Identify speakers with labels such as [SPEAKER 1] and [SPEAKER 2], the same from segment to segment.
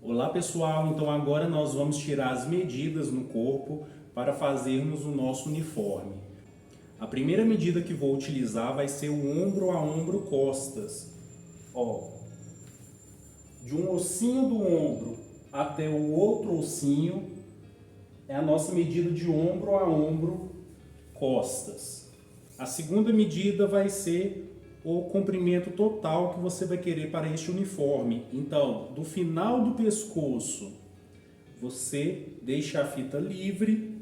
[SPEAKER 1] Olá pessoal, então agora nós vamos tirar as medidas no corpo para fazermos o nosso uniforme. A primeira medida que vou utilizar vai ser o ombro a ombro costas. De um ossinho do ombro até o outro ossinho é a nossa medida de ombro a ombro costas. A segunda medida vai ser o comprimento total que você vai querer para este uniforme. Então, do final do pescoço, você deixa a fita livre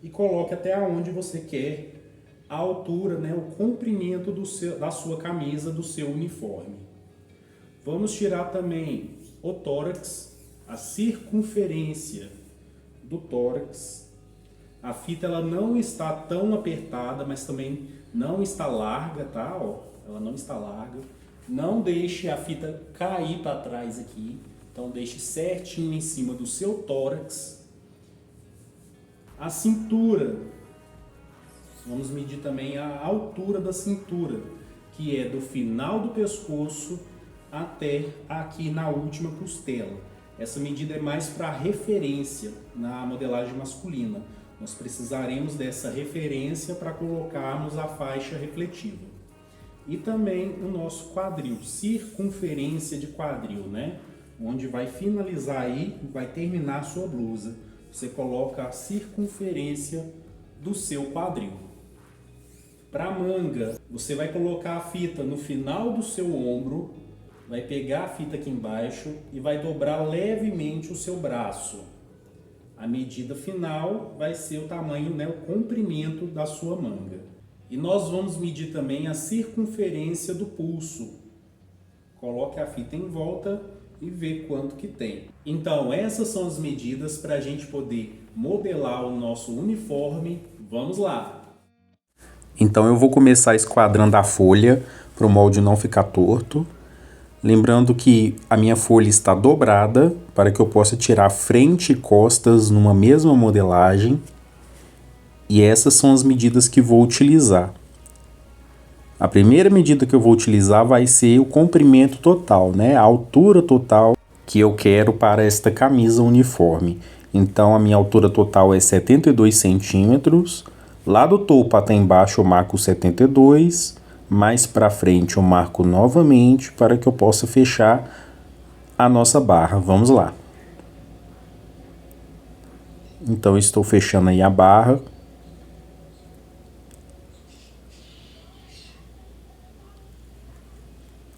[SPEAKER 1] e coloque até onde você quer a altura, o comprimento da sua camisa, do seu uniforme. Vamos tirar também o tórax, a circunferência do tórax. A fita ela não está tão apertada, mas também não está larga, tá? Ela não está larga. Não deixe a fita cair para trás aqui. Então deixe certinho em cima do seu tórax. A cintura. Vamos medir também a altura da cintura, que é do final do pescoço até aqui na última costela. Essa medida é mais para referência na modelagem masculina. Nós precisaremos dessa referência para colocarmos a faixa refletiva. E também o nosso quadril, circunferência de quadril, onde vai finalizar aí, vai terminar a sua blusa. Você coloca a circunferência do seu quadril. Para a manga, você vai colocar a fita no final do seu ombro, vai pegar a fita aqui embaixo e vai dobrar levemente o seu braço. A medida final vai ser o tamanho, o comprimento da sua manga. E nós vamos medir também a circunferência do pulso. Coloque a fita em volta e vê quanto que tem. Então, essas são as medidas para a gente poder modelar o nosso uniforme. Vamos lá!
[SPEAKER 2] Então eu vou começar esquadrando a folha para o molde não ficar torto. Lembrando que a minha folha está dobrada para que eu possa tirar frente e costas numa mesma modelagem. E essas são as medidas que vou utilizar. A primeira medida que eu vou utilizar vai ser o comprimento total, a altura total que eu quero para esta camisa uniforme. Então a minha altura total é 72 centímetros. Lá do topo até embaixo eu marco 72. Mais para frente eu marco novamente para que eu possa fechar a nossa barra. Vamos lá. Então estou fechando aí a barra.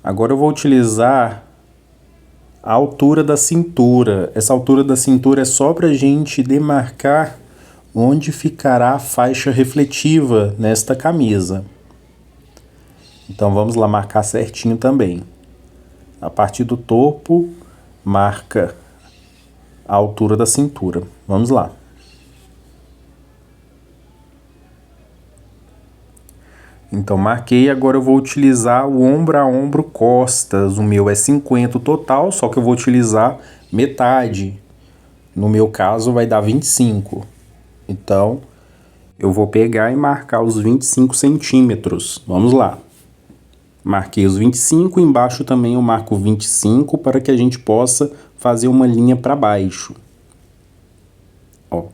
[SPEAKER 2] Agora eu vou utilizar a altura da cintura. Essa altura da cintura é só para a gente demarcar onde ficará a faixa refletiva nesta camisa. Então vamos lá marcar certinho também. A partir do topo, marca a altura da cintura. Vamos lá. Então marquei, agora eu vou utilizar o ombro a ombro costas. O meu é 50 total, só que eu vou utilizar metade. No meu caso vai dar 25. Então eu vou pegar e marcar os 25 centímetros. Vamos lá. Marquei os 25, embaixo também eu marco 25 para que a gente possa fazer uma linha para baixo.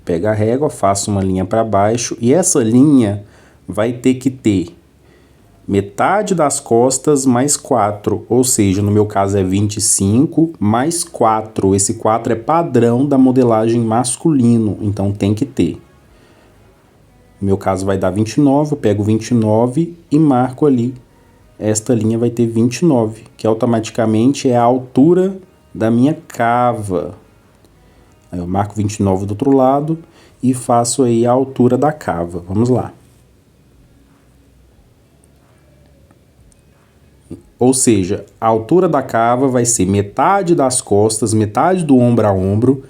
[SPEAKER 2] Pega a régua, faço uma linha para baixo e essa linha vai ter que ter metade das costas mais 4, ou seja, no meu caso é 25 mais 4. Esse 4 é padrão da modelagem masculino, então tem que ter. No meu caso vai dar 29, eu pego 29 e marco ali. Esta linha vai ter 29, que automaticamente é a altura da minha cava. Aí eu marco 29 do outro lado e faço aí a altura da cava. Vamos lá. Ou seja, a altura da cava vai ser metade das costas, metade do ombro a ombro,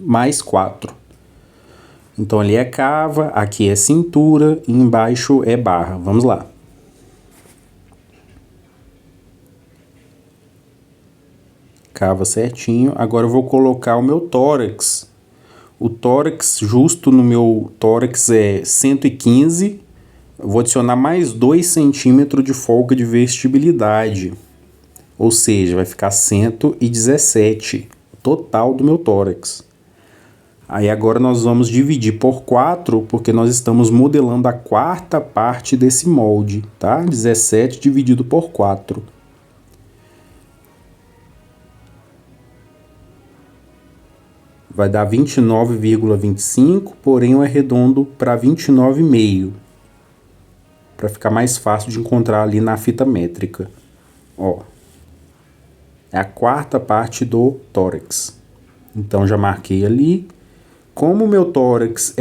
[SPEAKER 2] mais 4. Então ali é cava, aqui é cintura e embaixo é barra. Vamos lá. Cava certinho. Agora eu vou colocar o meu tórax. O tórax, justo no meu tórax é 115. Eu vou adicionar mais 2 centímetros de folga de vestibilidade. Ou seja, vai ficar 117. total do meu tórax. Aí agora nós vamos dividir por 4, porque nós estamos modelando a quarta parte desse molde, tá? 17 dividido por 4. Vai dar 29,25, porém eu arredondo para 29,5, para ficar mais fácil de encontrar ali na fita métrica. Ó, é a quarta parte do tórax. Então já marquei ali. Como o meu tórax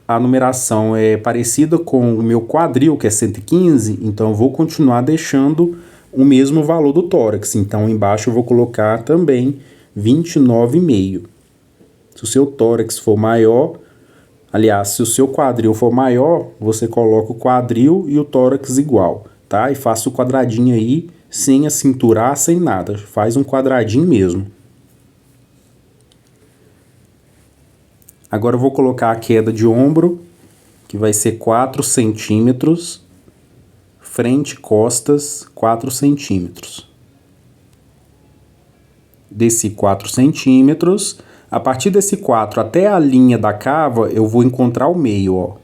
[SPEAKER 2] a numeração é parecida com o meu quadril, que é 115, então eu vou continuar deixando o mesmo valor do tórax. Então embaixo eu vou colocar também 29,5. Se o seu tórax for maior, aliás, se o seu quadril for maior, você coloca o quadril e o tórax igual, tá? E faça o quadradinho aí, sem acinturar, sem nada. Faz um quadradinho mesmo. Agora eu vou colocar a queda de ombro, que vai ser 4 centímetros, frente e costas, 4 centímetros. Desci 4 centímetros, a partir desse 4 até a linha da cava, eu vou encontrar o meio, ó.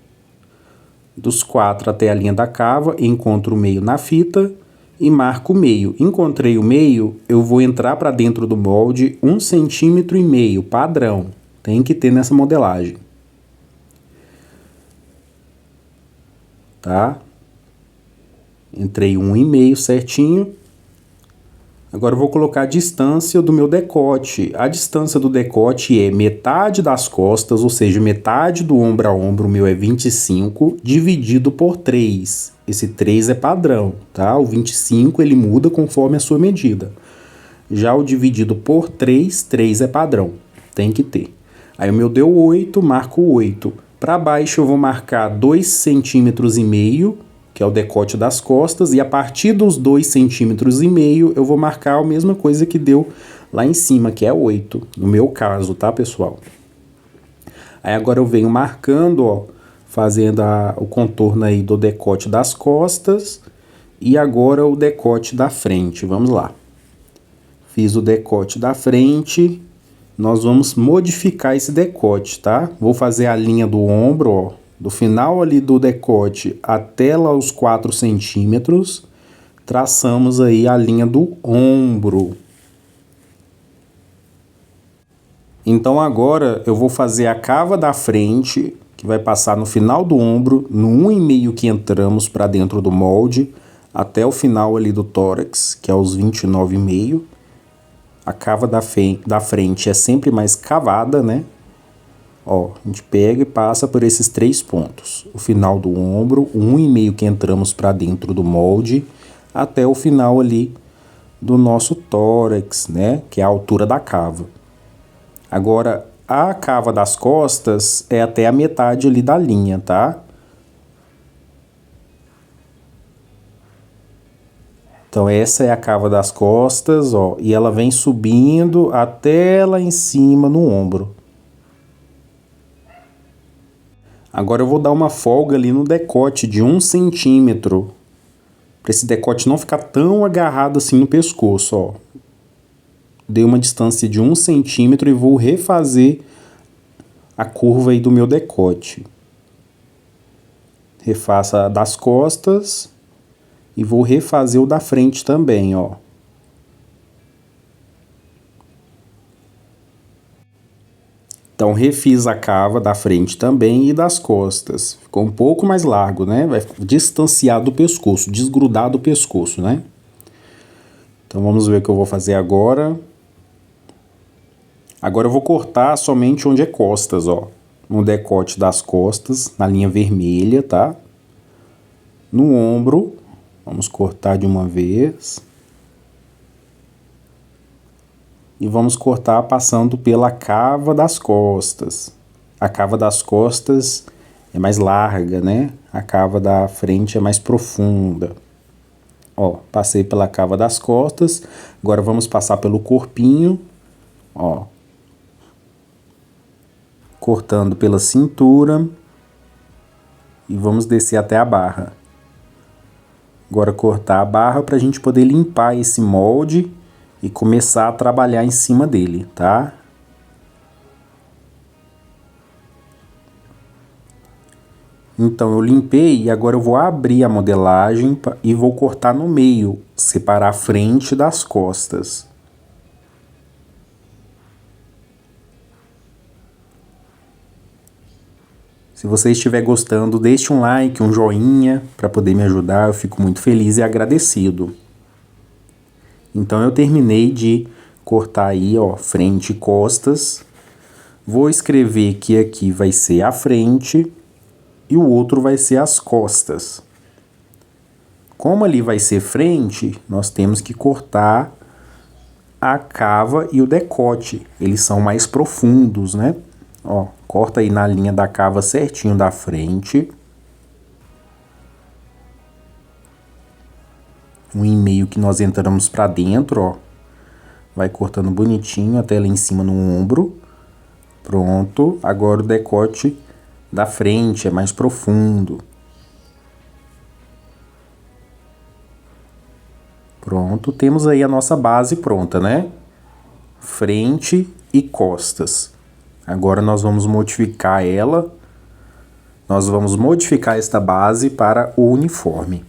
[SPEAKER 2] Dos 4 até a linha da cava, encontro o meio na fita e marco o meio. Encontrei o meio, eu vou entrar para dentro do molde 1,5 centímetro, padrão. Tem que ter nessa modelagem. Tá? Entrei 1,5 certinho. Agora eu vou colocar a distância do meu decote. A distância do decote é metade das costas, ou seja, metade do ombro a ombro, o meu é 25, dividido por 3. Esse 3 é padrão, tá? O 25 ele muda conforme a sua medida. Já o dividido por 3, 3 é padrão. Tem que ter. Aí o meu deu 8, marco 8. Para baixo eu vou marcar 2,5 centímetros, que é o decote das costas, e a partir dos 2,5 centímetros eu vou marcar a mesma coisa que deu lá em cima, que é 8, no meu caso, tá, pessoal? Aí agora eu venho marcando, ó, fazendo o contorno aí do decote das costas, e agora o decote da frente, vamos lá. Fiz o decote da frente, nós vamos modificar esse decote, tá? Vou fazer a linha do ombro, ó, do final ali do decote até lá os 4 centímetros, traçamos aí a linha do ombro. Então agora eu vou fazer a cava da frente, que vai passar no final do ombro, no 1,5 que entramos para dentro do molde, até o final ali do tórax, que é os 29,5. A cava da frente é sempre mais cavada, né? Ó, a gente pega e passa por esses 3 pontos. O final do ombro, o 1,5 que entramos para dentro do molde, até o final ali do nosso tórax, né? Que é a altura da cava. Agora, a cava das costas é até a metade ali da linha, tá? Então essa é a cava das costas, ó, e ela vem subindo até lá em cima no ombro. Agora eu vou dar uma folga ali no decote de 1 centímetro, para esse decote não ficar tão agarrado assim no pescoço, ó. Dei uma distância de 1 centímetro e vou refazer a curva aí do meu decote. Refaço a das costas e vou refazer o da frente também, ó. Então refiz a cava da frente também e das costas. Ficou um pouco mais largo, né? Vai distanciar do pescoço, desgrudar do pescoço, né? Então vamos ver o que eu vou fazer agora. Agora eu vou cortar somente onde é costas, ó. No decote das costas, na linha vermelha, tá? No ombro, vamos cortar de uma vez. E vamos cortar passando pela cava das costas. A cava das costas é mais larga, né? A cava da frente é mais profunda. Ó, passei pela cava das costas. Agora vamos passar pelo corpinho, ó. Cortando pela cintura. E vamos descer até a barra. Agora cortar a barra para a gente poder limpar esse molde e começar a trabalhar em cima dele, tá? Então eu limpei e agora eu vou abrir a modelagem e vou cortar no meio, separar a frente das costas. Se você estiver gostando, deixe um like, um joinha para poder me ajudar, eu fico muito feliz e agradecido. Então eu terminei de cortar aí, ó, frente e costas. Vou escrever que aqui vai ser a frente e o outro vai ser as costas. Como ali vai ser frente, nós temos que cortar a cava e o decote. Eles são mais profundos, né? Ó, corta aí na linha da cava certinho da frente. 1,5 que nós entramos pra dentro, ó. Vai cortando bonitinho até lá em cima no ombro. Pronto. Agora o decote da frente é mais profundo. Pronto. Temos aí a nossa base pronta, né? Frente e costas. Agora nós vamos modificar ela. Nós vamos modificar esta base para o uniforme.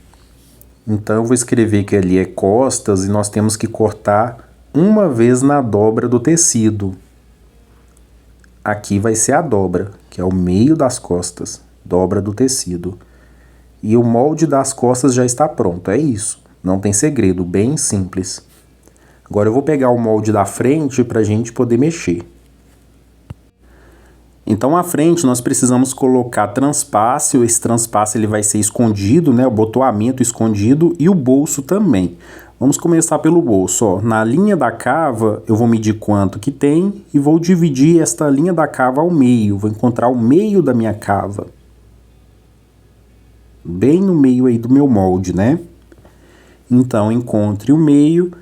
[SPEAKER 2] Então eu vou escrever que ali é costas e nós temos que cortar uma vez na dobra do tecido. Aqui vai ser a dobra, que é o meio das costas, dobra do tecido. E o molde das costas já está pronto, é isso. Não tem segredo, bem simples. Agora eu vou pegar o molde da frente para a gente poder mexer. Então, à frente, nós precisamos colocar transpácio. Esse transpácio ele vai ser escondido, né? O botoamento escondido e o bolso também. Vamos começar pelo bolso, ó. Na linha da cava, eu vou medir quanto que tem e vou dividir esta linha da cava ao meio. Vou encontrar o meio da minha cava. Bem no meio aí do meu molde, né? Então, encontre o meio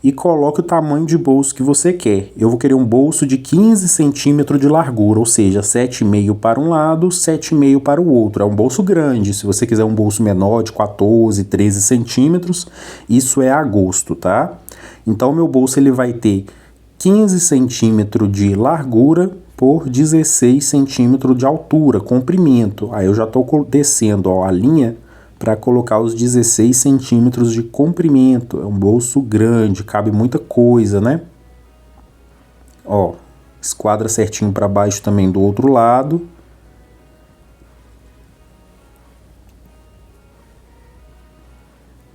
[SPEAKER 2] e coloque o tamanho de bolso que você quer. Eu vou querer um bolso de 15 centímetros de largura, ou seja, 7,5 para um lado, 7,5 para o outro. É um bolso grande. Se você quiser um bolso menor, de 14, 13 centímetros, isso é a gosto, tá? Então, o meu bolso ele vai ter 15 centímetros de largura por 16 centímetros de altura, comprimento. Aí eu já estou descendo, ó, a linha para colocar os 16 centímetros de comprimento. É um bolso grande, cabe muita coisa, né? Ó, esquadra certinho para baixo também do outro lado.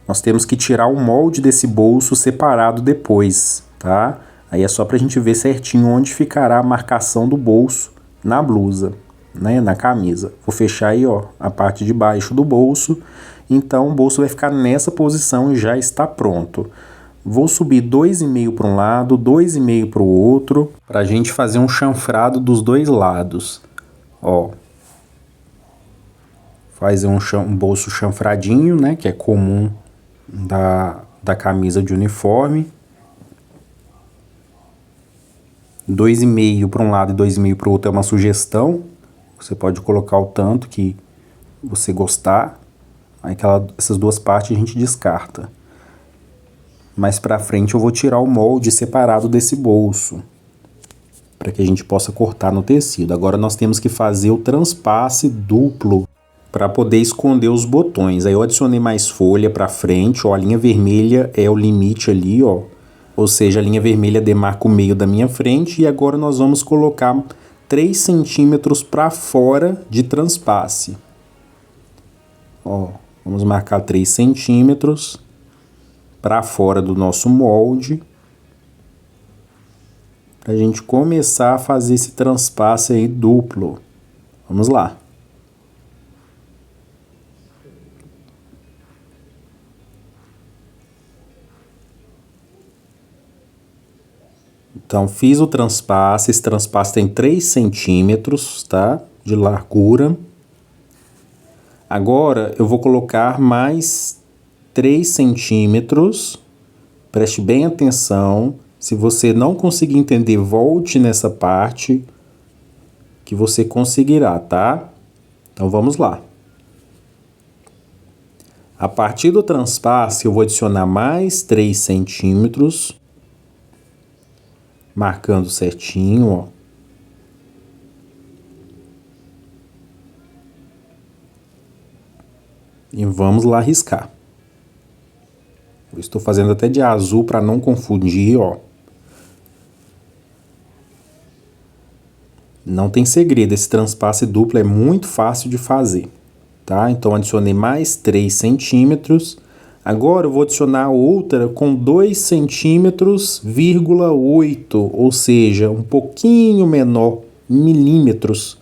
[SPEAKER 2] Nós temos que tirar o molde desse bolso separado depois, tá? Aí é só pra gente ver certinho onde ficará a marcação do bolso na blusa, né, na camisa. Vou fechar aí, ó, a parte de baixo do bolso. Então o bolso vai ficar nessa posição e já está pronto. Vou subir 2,5 para um lado, 2,5 para o outro, para a gente fazer um chanfrado dos dois lados. Ó, fazer um bolso chanfradinho, né, que é comum da camisa de uniforme. 2,5 para um lado e 2,5 para o outro é uma sugestão. Você pode colocar o tanto que você gostar. Aí essas duas partes a gente descarta. Mais pra frente eu vou tirar o molde separado desse bolso, para que a gente possa cortar no tecido. Agora nós temos que fazer o transpasse duplo para poder esconder os botões. Aí eu adicionei mais folha para frente, ó, a linha vermelha é o limite ali, ó. Ou seja, a linha vermelha demarca o meio da minha frente e agora nós vamos colocar 3 centímetros para fora de transpasse. Ó, vamos marcar 3 centímetros para fora do nosso molde, para a gente começar a fazer esse transpasse aí duplo. Vamos lá. Então, fiz o transpasse. Esse transpasse tem 3 centímetros, tá? De largura. Agora, eu vou colocar mais 3 centímetros. Preste bem atenção. Se você não conseguir entender, volte nessa parte que você conseguirá, tá? Então, vamos lá. A partir do transpasse, eu vou adicionar mais 3 centímetros. marcando certinho, ó. E vamos lá riscar. Eu estou fazendo até de azul para não confundir, ó. Não tem segredo, esse transpasse duplo é muito fácil de fazer, tá? Então adicionei mais 3 centímetros. Agora eu vou adicionar outra com 2 centímetros, 8, ou seja, um pouquinho menor, milímetros,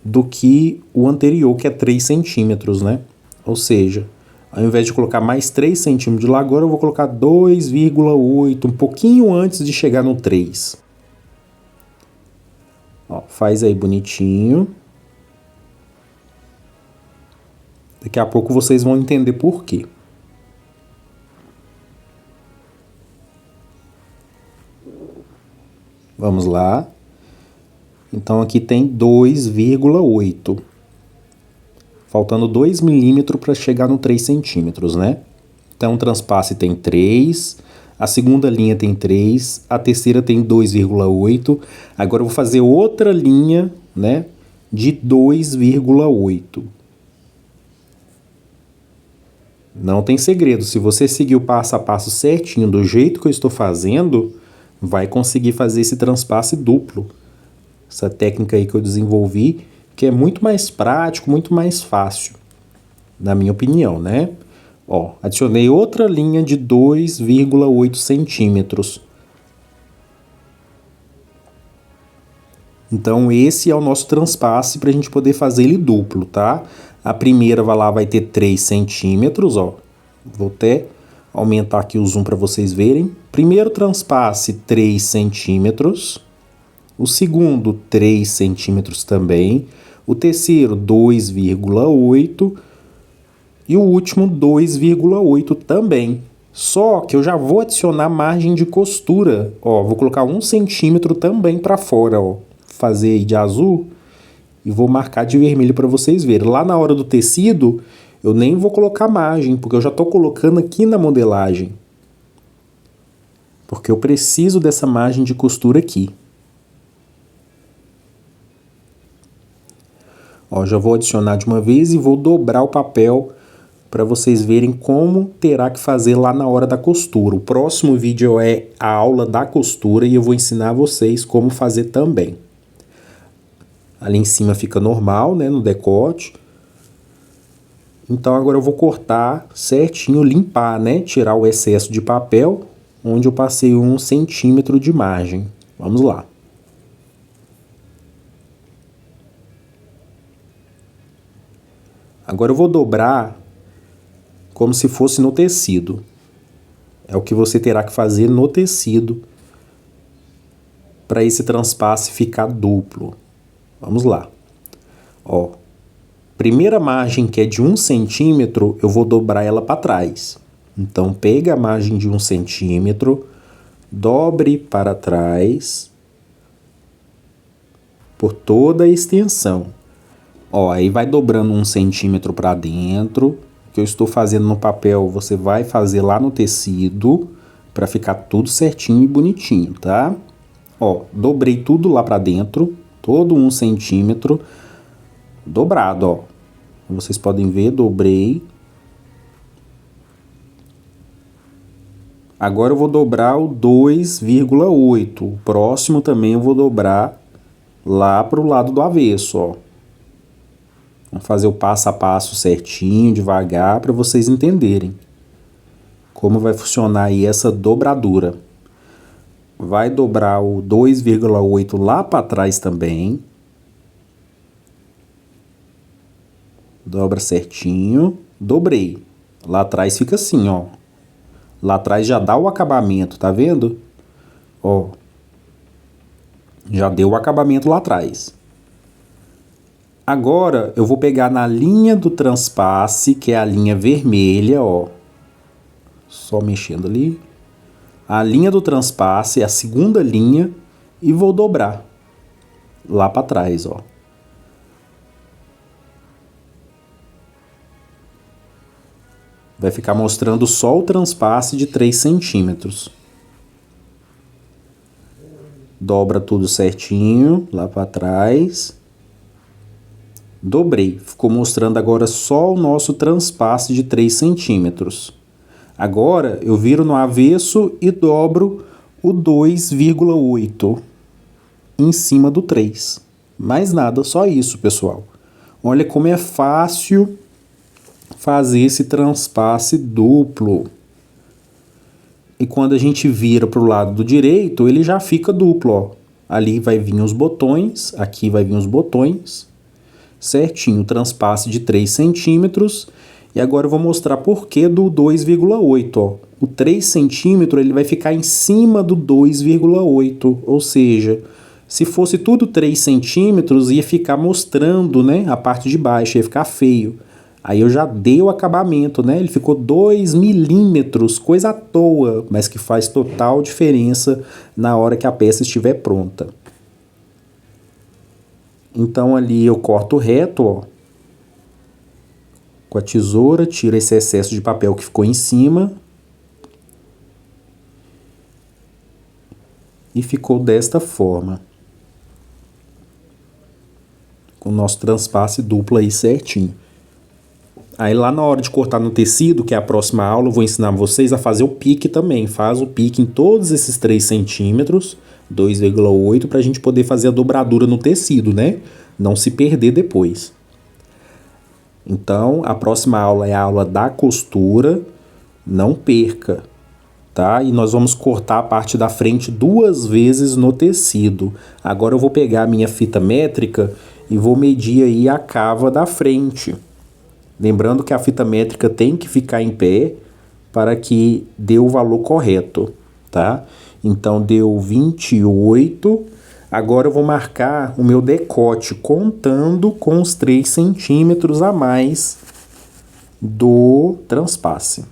[SPEAKER 2] do que o anterior, que é 3 centímetros, né? Ou seja, ao invés de colocar mais 3 centímetros de largura, eu vou colocar 2,8, um pouquinho antes de chegar no 3. Ó, faz aí bonitinho. Daqui a pouco vocês vão entender por quê. Vamos lá. Então aqui tem 2,8. Faltando 2 milímetros para chegar no 3 centímetros, né? Então o transpasse tem 3, a segunda linha tem 3, a terceira tem 2,8. Agora eu vou fazer outra linha, né, de 2,8. Não tem segredo, se você seguir o passo a passo certinho do jeito que eu estou fazendo, vai conseguir fazer esse transpasse duplo. Essa técnica aí que eu desenvolvi, que é muito mais prático, muito mais fácil, na minha opinião, né? Ó, adicionei outra linha de 2,8 centímetros. Então esse é o nosso transpasse para a gente poder fazer ele duplo, tá? A primeira vai ter 3 centímetros, ó. Vou até aumentar aqui o zoom para vocês verem. Primeiro transpasse, 3 centímetros. O segundo, 3 centímetros também. O terceiro, 2,8. E o último, 2,8 também. Só que eu já vou adicionar margem de costura. Ó, vou colocar 1 centímetro também para fora, ó. Fazer aí de azul. E vou marcar de vermelho para vocês verem. Lá na hora do tecido, eu nem vou colocar margem, porque eu já estou colocando aqui na modelagem. Porque eu preciso dessa margem de costura aqui. Ó, já vou adicionar de uma vez e vou dobrar o papel para vocês verem como terá que fazer lá na hora da costura. O próximo vídeo é a aula da costura e eu vou ensinar vocês como fazer também. Ali em cima fica normal, né, no decote. Então agora eu vou cortar certinho, limpar, né, tirar o excesso de papel, onde eu passei 1 centímetro de margem. Vamos lá. Agora eu vou dobrar como se fosse no tecido. É o que você terá que fazer no tecido para esse transpasse ficar duplo. Vamos lá. Ó, primeira margem, que é de 1 centímetro, eu vou dobrar ela para trás. Então, pega a margem de 1 centímetro, dobre para trás por toda a extensão. Ó, aí vai dobrando 1 centímetro para dentro. O que eu estou fazendo no papel, você vai fazer lá no tecido para ficar tudo certinho e bonitinho, tá? Ó, dobrei tudo lá para dentro, todo 1 centímetro dobrado, ó. Vocês podem ver, dobrei. Agora eu vou dobrar o 2,8. O próximo também eu vou dobrar lá pro lado do avesso, ó. Vamos fazer o passo a passo certinho, devagar, para vocês entenderem como vai funcionar aí essa dobradura. Vai dobrar o 2,8 lá para trás também. Dobra certinho. Dobrei. Lá atrás fica assim, ó. Lá atrás já dá o acabamento, tá vendo? Ó. Já deu o acabamento lá atrás. Agora eu vou pegar na linha do transpasse, que é a linha vermelha, ó. Só mexendo ali. A linha do transpasse é a segunda linha e vou dobrar lá para trás, ó. Vai ficar mostrando só o transpasse de 3 centímetros. dobra tudo certinho, lá para trás. Dobrei, ficou mostrando agora só o nosso transpasse de 3 centímetros. Agora eu viro no avesso e dobro o 2,8 em cima do 3. Mais nada, só isso, pessoal. Olha como é fácil fazer esse transpasse duplo. E quando a gente vira para o lado do direito, ele já fica duplo, ó. Ali vai vir os botões, aqui vai vir os botões, certinho, transpasse de 3 centímetros. E agora eu vou mostrar por que do 2,8, ó. O 3 centímetros ele vai ficar em cima do 2,8, ou seja, se fosse tudo 3 centímetros ia ficar mostrando, né, a parte de baixo, ia ficar feio. Aí eu já dei o acabamento, né? Ele ficou 2 milímetros, coisa à toa, mas que faz total diferença na hora que a peça estiver pronta. Então ali eu corto reto, ó. Com a tesoura, tiro esse excesso de papel que ficou em cima. E ficou desta forma. Com o nosso transpasse duplo aí certinho. Aí lá na hora de cortar no tecido, que é a próxima aula, eu vou ensinar vocês a fazer o pique também. Faz o pique em todos esses 3 centímetros, 2,8, para a gente poder fazer a dobradura no tecido, né? Não se perder depois. Então, a próxima aula é a aula da costura. Não perca, tá? E nós vamos cortar a parte da frente 2 vezes no tecido. Agora eu vou pegar a minha fita métrica e vou medir aí a cava da frente. Lembrando que a fita métrica tem que ficar em pé para que dê o valor correto, tá? Então, deu 28. Agora eu vou marcar o meu decote, contando com os 3 centímetros a mais do transpasse.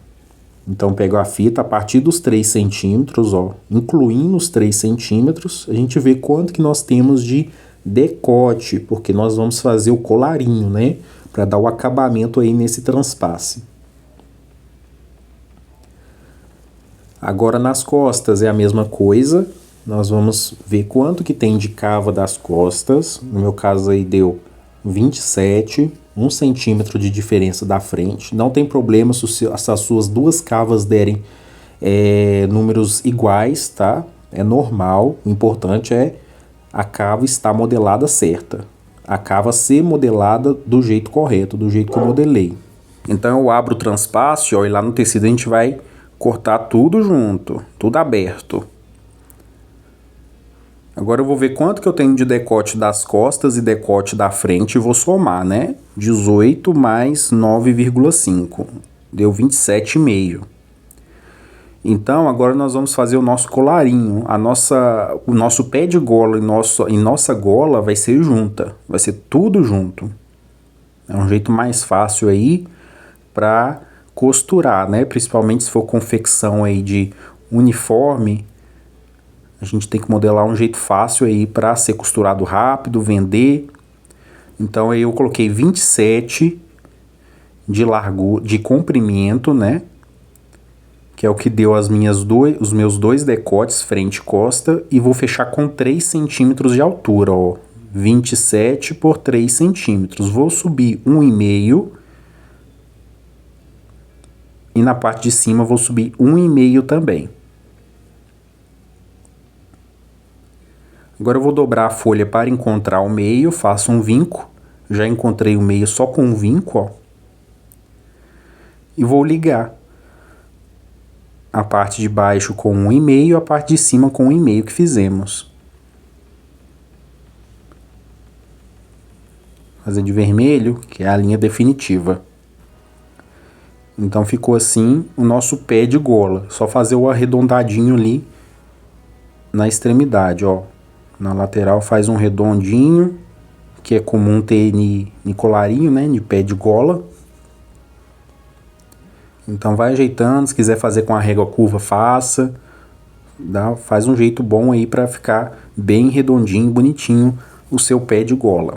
[SPEAKER 2] Então, pego a fita a partir dos 3 centímetros, ó, incluindo os 3 centímetros, a gente vê quanto que nós temos de decote, porque nós vamos fazer o colarinho, né? Para dar o acabamento aí nesse transpasse. Agora nas costas é a mesma coisa. Nós vamos ver quanto que tem de cava das costas. No meu caso aí deu 27, 1 centímetro de diferença da frente. Não tem problema se as suas 2 cavas derem números iguais, tá? É normal. O importante é a cava estar modelada certa. A cava ser modelada do jeito correto, do jeito que eu modelei. Então eu abro o transpasse, ó, e lá no tecido a gente vai cortar tudo junto, tudo aberto. Agora eu vou ver quanto que eu tenho de decote das costas e decote da frente e vou somar, né? 18 mais 9,5, deu 27,5. Então, agora nós vamos fazer o nosso colarinho. O nosso pé de gola e nossa gola vai ser junta. Vai ser tudo junto. É um jeito mais fácil aí para costurar, né? Principalmente se for confecção aí de uniforme. A gente tem que modelar um jeito fácil aí para ser costurado rápido, vender. Então, aí eu coloquei 27 de comprimento, né? Que é o que deu os meus 2 decotes frente e costa, e vou fechar com 3 centímetros de altura, ó, 27 por 3 centímetros. Vou subir 1,5 e na parte de cima vou subir 1,5 também. Agora eu vou dobrar a folha para encontrar o meio, faço um vinco, já encontrei o meio só com um vinco, ó, e vou ligar a parte de baixo com 1,5 e a parte de cima com 1,5 que fizemos. Fazer de vermelho, que é a linha definitiva. Então ficou assim o nosso pé de gola. Só fazer o arredondadinho ali na extremidade, ó. Na lateral faz um redondinho, que é comum ter em colarinho, né, de pé de gola. Então vai ajeitando, se quiser fazer com a régua curva, faça. Faz um jeito bom aí para ficar bem redondinho, bonitinho o seu pé de gola.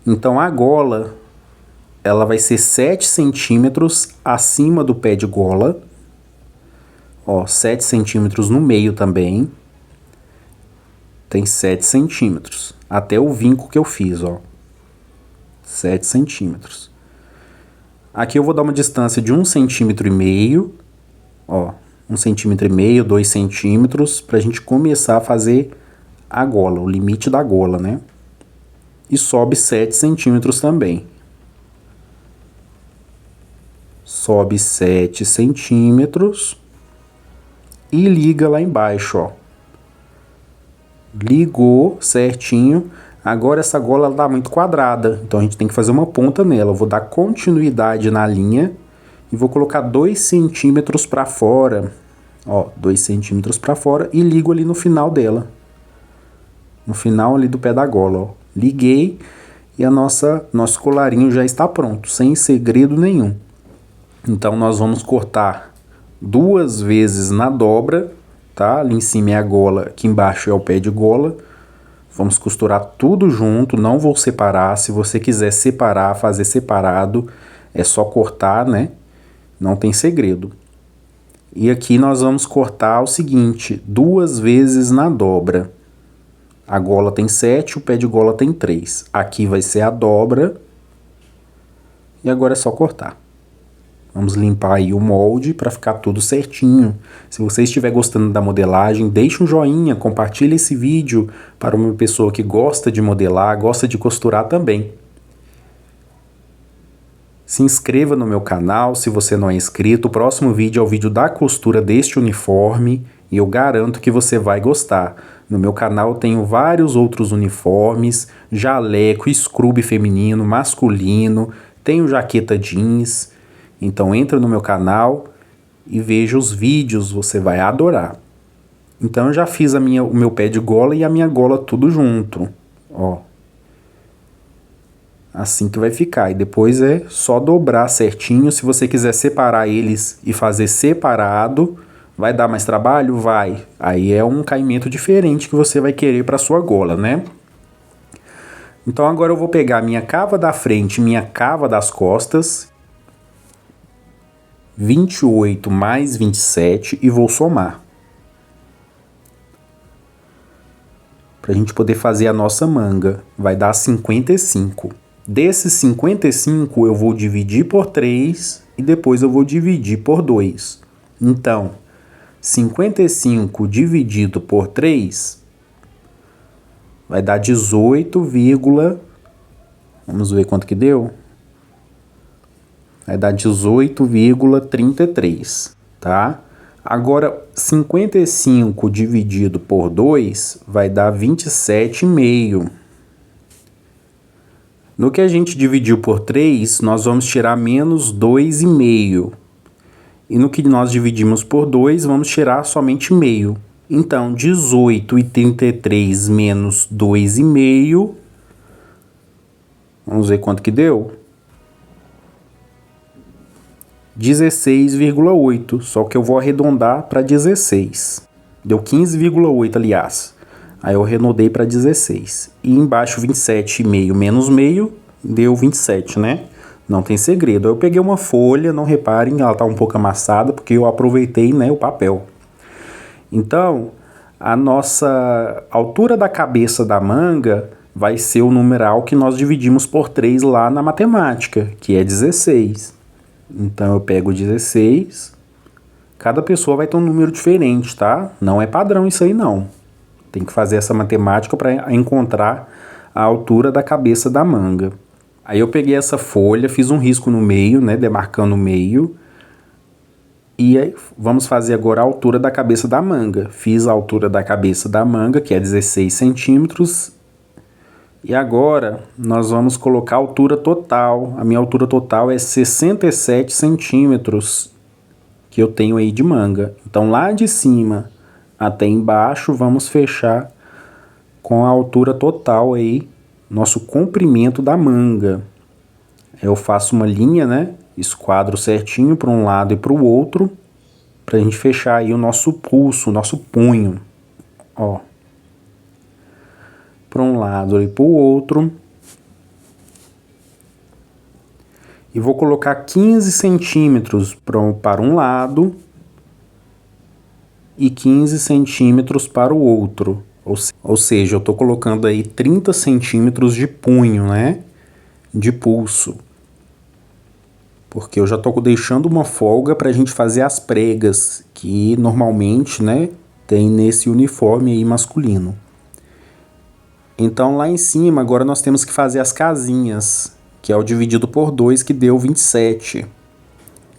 [SPEAKER 2] Então a gola, ela vai ser 7 centímetros acima do pé de gola. Ó, 7 centímetros no meio também. tem 7 centímetros. Até o vinco que eu fiz, ó. 7 centímetros. Aqui eu vou dar uma distância de 1,5 cm, ó. 1,5 cm, 2 centímetros, pra gente começar a fazer a gola, o limite da gola, né? E sobe 7 centímetros também. Sobe 7 centímetros e liga lá embaixo, ó. Ligou certinho. Agora essa gola ela tá muito quadrada, então a gente tem que fazer uma ponta nela. Eu vou dar continuidade na linha e vou colocar 2 centímetros para fora, ó, 2 centímetros para fora e ligo ali no final dela. No final ali do pé da gola, ó. Liguei e nosso colarinho já está pronto, sem segredo nenhum. Então nós vamos cortar 2 vezes na dobra, tá? Ali em cima é a gola, aqui embaixo é o pé de gola. Vamos costurar tudo junto, não vou separar. Se você quiser separar, fazer separado, é só cortar, né? Não tem segredo. E aqui nós vamos cortar o seguinte, 2 vezes na dobra. A gola tem 7, o pé de gola tem 3. Aqui vai ser a dobra. E agora é só cortar. Vamos limpar aí o molde para ficar tudo certinho. Se você estiver gostando da modelagem, deixe um joinha, compartilhe esse vídeo para uma pessoa que gosta de modelar, gosta de costurar também. Se inscreva no meu canal se você não é inscrito. O próximo vídeo é o vídeo da costura deste uniforme e eu garanto que você vai gostar. No meu canal eu tenho vários outros uniformes, jaleco, scrub feminino, masculino, tenho jaqueta jeans. Então entra no meu canal e veja os vídeos, você vai adorar. Então eu já fiz o meu pé de gola e a minha gola tudo junto, ó. Assim que vai ficar. E depois é só dobrar certinho. Se você quiser separar eles e fazer separado, vai dar mais trabalho? Vai. Aí é um caimento diferente que você vai querer para sua gola, né? Então agora eu vou pegar minha cava da frente e minha cava das costas, 28 mais 27, e vou somar. Pra gente poder fazer a nossa manga. Vai dar 55. Desses 55 eu vou dividir por 3 e depois eu vou dividir por 2. Então, 55 dividido por 3 vai dar 18, vamos ver quanto que deu? Vai dar 18,33, tá? Agora, 55 dividido por 2 vai dar 27,5. No que a gente dividiu por 3, nós vamos tirar menos 2,5. E no que nós dividimos por 2, vamos tirar somente meio. Então, 18,33 menos 2,5. Vamos ver quanto que deu? 16,8, só que eu vou arredondar para 16. Deu 15,8, aliás. Aí eu arredondei para 16. E embaixo 27,5 menos meio, deu 27, né? Não tem segredo. Aí eu peguei uma folha, não reparem, ela tá um pouco amassada, porque eu aproveitei, né, o papel. Então, a nossa altura da cabeça da manga vai ser o numeral que nós dividimos por 3 lá na matemática, que é 16. Então eu pego 16, cada pessoa vai ter um número diferente, tá? Não é padrão isso aí não. Tem que fazer essa matemática para encontrar a altura da cabeça da manga. Aí eu peguei essa folha, fiz um risco no meio, né, demarcando o meio. E aí vamos fazer agora a altura da cabeça da manga. Fiz a altura da cabeça da manga, que é 16 centímetros. E agora nós vamos colocar a altura total. A minha altura total é 67 centímetros que eu tenho aí de manga. Então lá de cima até embaixo vamos fechar com a altura total aí, nosso comprimento da manga. Eu faço uma linha, né? Esquadro certinho para um lado e para o outro, para a gente fechar aí o nosso pulso, o nosso punho. Ó. Para um lado e para o outro. E vou colocar 15 centímetros para um lado e 15 centímetros para o outro. Ou seja, eu tô colocando aí 30 centímetros de punho, né? De pulso. Porque eu já tô deixando uma folga pra gente fazer as pregas, que normalmente, né, tem nesse uniforme aí masculino. Então lá em cima, agora nós temos que fazer as casinhas, que é o dividido por 2, que deu 27.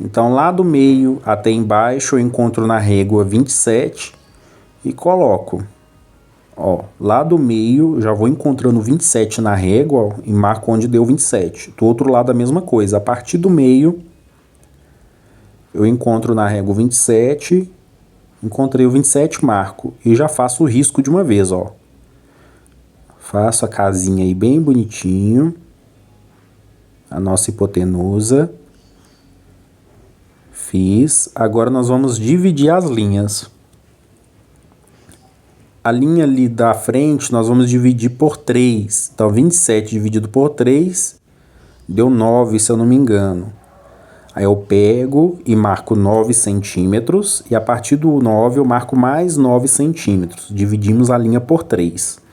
[SPEAKER 2] Então lá do meio até embaixo eu encontro na régua 27 e coloco. Ó, lá do meio já vou encontrando 27 na régua, ó, e marco onde deu 27. Do outro lado a mesma coisa. A partir do meio eu encontro na régua 27, encontrei o 27, marco e já faço o risco de uma vez, ó. Faço a casinha aí bem bonitinho. A nossa hipotenusa. Fiz. Agora nós vamos dividir as linhas. A linha ali da frente nós vamos dividir por 3. Então 27 dividido por 3 deu 9, se eu não me engano. Aí eu pego e marco 9 centímetros. E a partir do 9 eu marco mais 9 centímetros. Dividimos a linha por 3.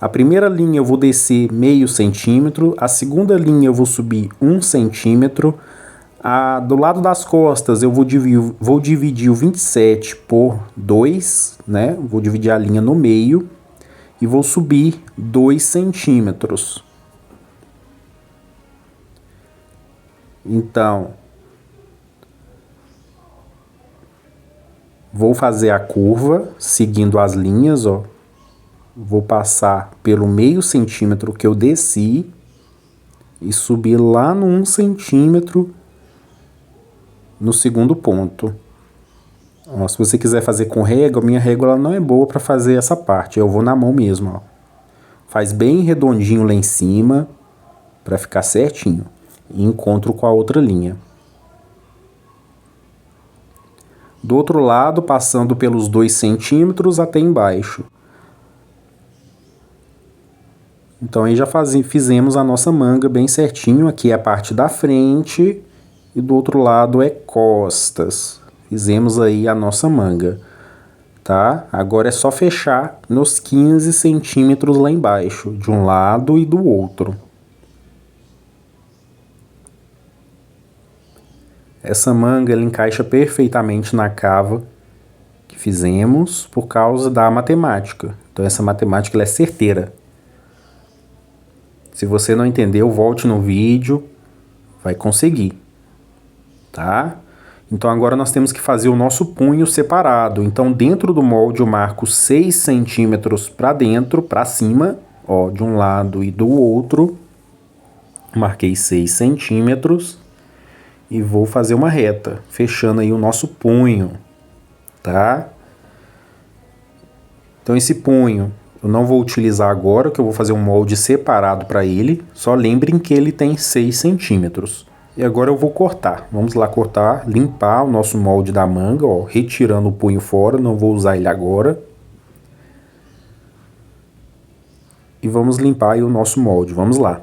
[SPEAKER 2] A primeira linha eu vou descer meio centímetro, a segunda linha eu vou subir 1 centímetro, do lado das costas eu vou dividir o 27 por 2, né? Vou dividir a linha no meio e vou subir 2 centímetros. Então, vou fazer a curva seguindo as linhas, ó. Vou passar pelo meio centímetro que eu desci e subir lá no 1 centímetro no segundo ponto. Ó, se você quiser fazer com régua, minha régua ela não é boa para fazer essa parte. Eu vou na mão mesmo, ó. Faz bem redondinho lá em cima para ficar certinho. E encontro com a outra linha. Do outro lado, passando pelos 2 centímetros até embaixo. Então aí já fizemos a nossa manga bem certinho. Aqui é a parte da frente e do outro lado é costas. Fizemos aí a nossa manga, tá? Agora é só fechar nos 15 centímetros lá embaixo, de um lado e do outro. Essa manga ela encaixa perfeitamente na cava que fizemos por causa da matemática. Então essa matemática ela é certeira. Se você não entendeu, volte no vídeo, vai conseguir, tá? Então agora nós temos que fazer o nosso punho separado. Então dentro do molde eu marco 6 centímetros para dentro, para cima, ó, de um lado e do outro. Marquei 6 centímetros e vou fazer uma reta, fechando aí o nosso punho, tá? Então esse punho eu não vou utilizar agora, que eu vou fazer um molde separado para ele. Só lembrem que ele tem 6 centímetros. E agora eu vou cortar. Vamos lá cortar, limpar o nosso molde da manga, ó, retirando o punho fora, não vou usar ele agora. E vamos limpar aí o nosso molde, vamos lá.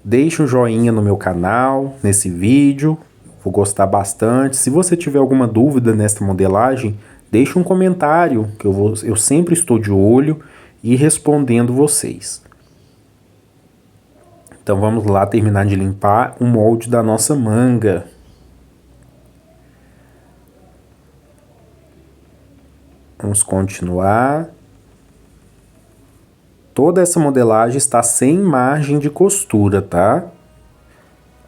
[SPEAKER 2] Deixe um joinha no meu canal, nesse vídeo. Vou gostar bastante. Se você tiver alguma dúvida nesta modelagem, deixe um comentário, que eu sempre estou de olho e respondendo vocês. Então vamos lá terminar de limpar o molde da nossa manga. Vamos continuar. Toda essa modelagem está sem margem de costura, tá?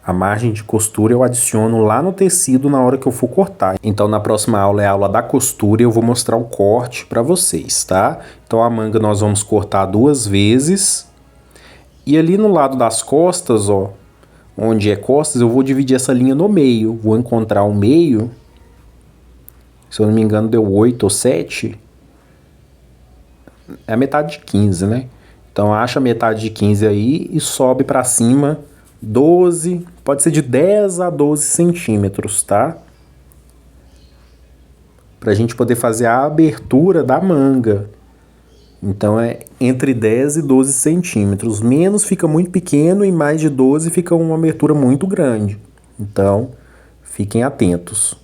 [SPEAKER 2] A margem de costura eu adiciono lá no tecido na hora que eu for cortar. Então na próxima aula é a aula da costura e eu vou mostrar o corte para vocês, tá? Então a manga nós vamos cortar 2 vezes. E ali no lado das costas, ó, onde é costas, eu vou dividir essa linha no meio. Vou encontrar o meio. Se eu não me engano deu 8 ou 7. É a metade de 15, né? Então acha a metade de 15 aí e sobe para cima 12, pode ser de 10 a 12 centímetros, tá? Pra gente poder fazer a abertura da manga. Então é entre 10 e 12 centímetros. Menos fica muito pequeno e mais de 12 fica uma abertura muito grande. Então Fiquem atentos.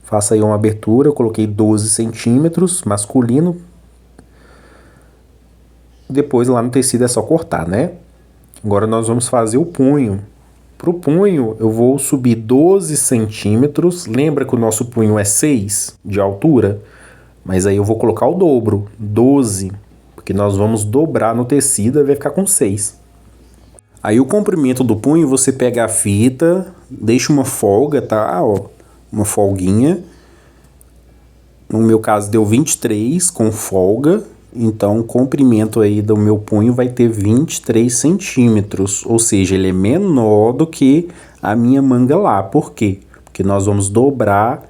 [SPEAKER 2] Faça aí uma abertura, eu coloquei 12 centímetros, masculino. Depois lá no tecido é só cortar, né? Agora nós vamos fazer o punho. Para o punho eu vou subir 12 centímetros. Lembra que o nosso punho é 6 de altura? Mas aí eu vou colocar o dobro, 12. Porque nós vamos dobrar no tecido e vai ficar com 6. Aí o comprimento do punho você pega a fita, deixa uma folga, tá? Ó, uma folguinha. No meu caso deu 23 com folga. Então o comprimento aí do meu punho vai ter 23 centímetros. Ou seja, ele é menor do que a minha manga lá. Por quê? Porque nós vamos dobrar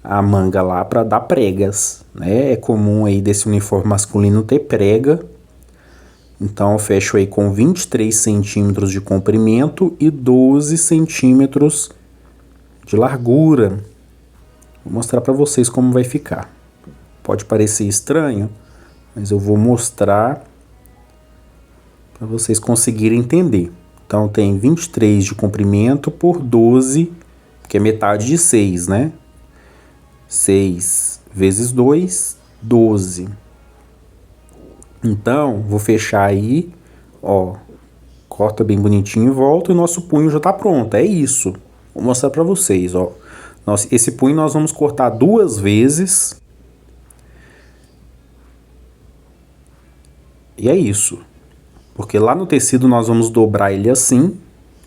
[SPEAKER 2] a manga lá para dar pregas, né? É comum aí desse uniforme masculino ter prega. Então eu fecho aí com 23 centímetros de comprimento e 12 centímetros de largura. Vou mostrar para vocês como vai ficar. Pode parecer estranho, mas eu vou mostrar para vocês conseguirem entender. Então tem 23 de comprimento por 12, que é metade de 6, né? 6 vezes 2, 12. Então, vou fechar aí, ó, corta bem bonitinho e volta e o nosso punho já tá pronto, é isso. Vou mostrar pra vocês, ó. Esse punho nós vamos cortar 2 vezes. E é isso. Porque lá no tecido nós vamos dobrar ele assim,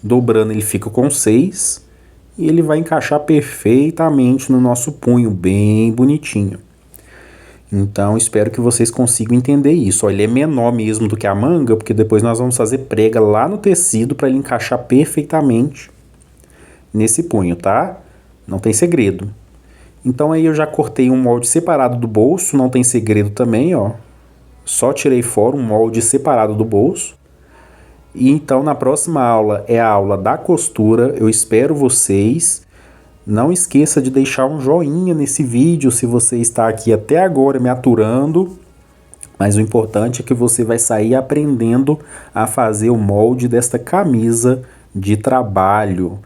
[SPEAKER 2] dobrando ele fica com 6 e ele vai encaixar perfeitamente no nosso punho, bem bonitinho. Então, espero que vocês consigam entender isso. Ó, ele é menor mesmo do que a manga, porque depois nós vamos fazer prega lá no tecido para ele encaixar perfeitamente nesse punho, tá? Não tem segredo. Então aí eu já cortei um molde separado do bolso, não tem segredo também, ó. Só tirei fora um molde separado do bolso. E então na próxima aula é a aula da costura. Eu espero vocês. Não esqueça de deixar um joinha nesse vídeo se você está aqui até agora me aturando. Mas o importante é que você vai sair aprendendo a fazer o molde desta camisa de trabalho.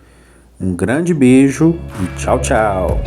[SPEAKER 2] Um grande beijo e tchau, tchau!